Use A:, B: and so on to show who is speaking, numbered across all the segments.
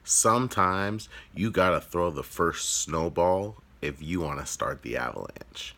A: Sometimes you gotta throw the first snowball if you want to start the avalanche.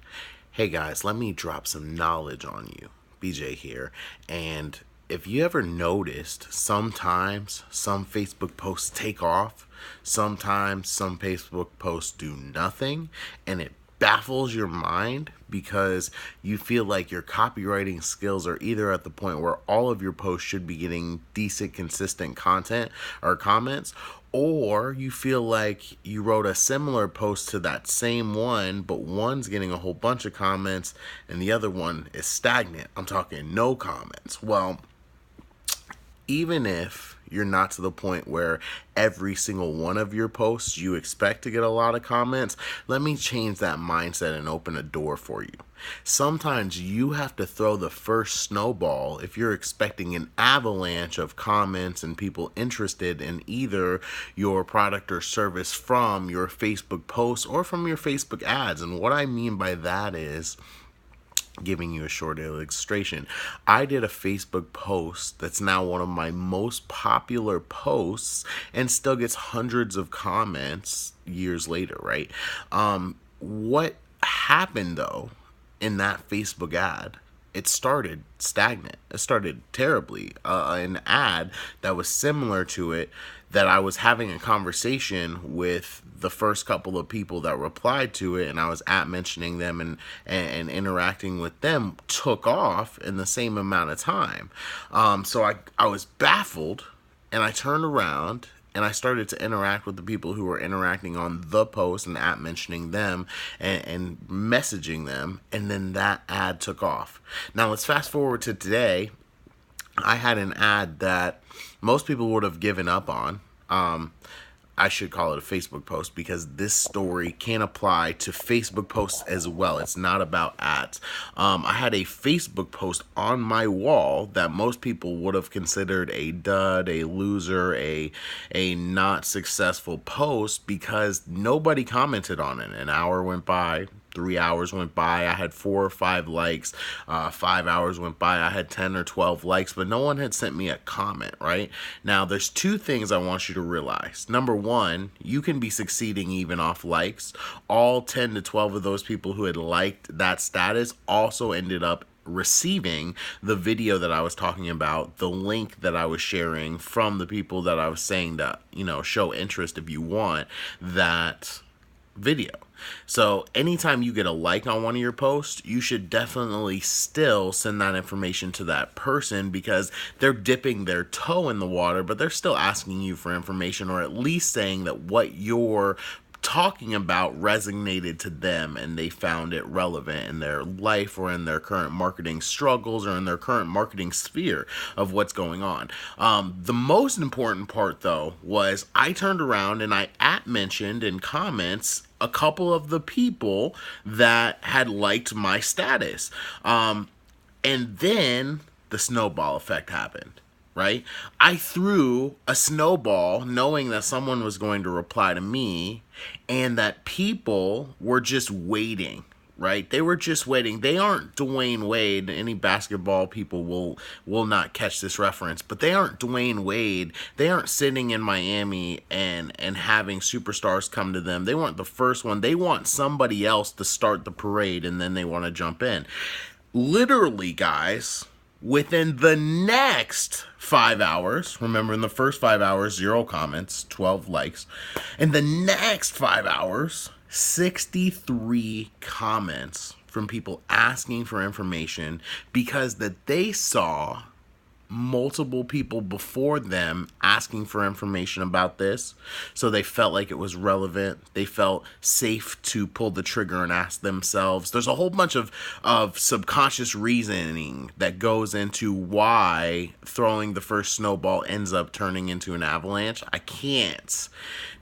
A: Hey guys, let me drop some knowledge on you. BJ here. And if you ever noticed, sometimes some Facebook posts take off, sometimes some Facebook posts do nothing, and it baffles your mind because you feel like your copywriting skills are either at the point where all of your posts should be getting decent, consistent content or comments, or you feel like you wrote a similar post to that same one, but one's getting a whole bunch of comments and the other one is stagnant. I'm talking no comments. Well, even if you're not to the point where every single one of your posts you expect to get a lot of comments, let me change that mindset and open a door for you. Sometimes you have to throw the first snowball if you're expecting an avalanche of comments and people interested in either your product or service from your Facebook posts or from your Facebook ads. And what I mean by that is, giving you a short illustration, I did a Facebook post that's now one of my most popular posts and still gets hundreds of comments years later, right? What happened though in that Facebook ad? It started stagnant. It started terribly. An ad that was similar to it, that I was having a conversation with the first couple of people that replied to it, and I was mentioning them and interacting with them, took off in the same amount of time. So I was baffled, and I turned around and I started to interact with the people who were interacting on the post and mentioning them and messaging them, and then that ad took off. Now let's fast forward to today. I had an ad that most people would have given up on. I should call it a Facebook post because this story can apply to Facebook posts as well. It's not about ads. I had a Facebook post on my wall that most people would have considered a dud, a loser, a not successful post because nobody commented on it. An hour went by. 3 hours went by, I had 4 or 5 likes. 5 hours went by, I had 10 or 12 likes, but no one had sent me a comment, right? Now, there's 2 things I want you to realize. Number 1, you can be succeeding even off likes. All 10 to 12 of those people who had liked that status also ended up receiving the video that I was talking about, the link that I was sharing from the people that I was saying that, show interest if you want that video. So anytime you get a like on one of your posts, you should definitely still send that information to that person because they're dipping their toe in the water, but they're still asking you for information, or at least saying that what you're talking about resonated to them and they found it relevant in their life or in their current marketing struggles or in their current marketing sphere of what's going on. The most important part though was I turned around and I mentioned in comments a couple of the people that had liked my status. And then the snowball effect happened. Right? I threw a snowball knowing that someone was going to reply to me and that people were just waiting, right? They were just waiting. They aren't Dwayne Wade. Any basketball people will not catch this reference, but they aren't Dwayne Wade. They aren't sitting in Miami and having superstars come to them. They weren't the first one. They want somebody else to start the parade and then they want to jump in. Literally, guys, within the next 5 hours, remember in the first 5 hours, 0 comments, 12 likes. In the next 5 hours, 63 comments from people asking for information because that they saw multiple people before them asking for information about this, so they felt like it was relevant. They felt safe to pull the trigger and ask themselves. There's a whole bunch of subconscious reasoning that goes into why throwing the first snowball ends up turning into an avalanche. I can't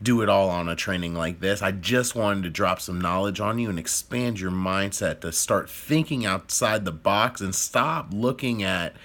A: do it all on a training like this. I just wanted to drop some knowledge on you and expand your mindset to start thinking outside the box and stop looking at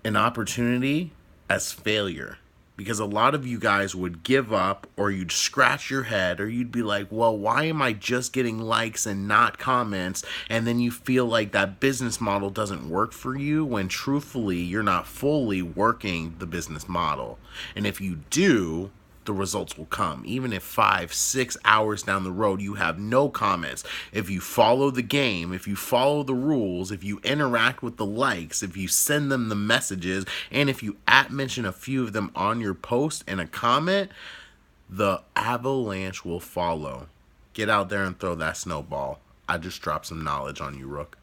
A: an opportunity as failure, because a lot of you guys would give up, or you'd scratch your head, or you'd be like, well, why am I just getting likes and not comments? And then you feel like that business model doesn't work for you, when truthfully you're not fully working the business model. And if you do, the results will come. Even if 5-6 hours down the road you have no comments, if you follow the game, if you follow the rules, if you interact with the likes, if you send them the messages, and if you mention a few of them on your post and a comment, the avalanche will follow. Get out there and throw that snowball. I just dropped some knowledge on you, Rook.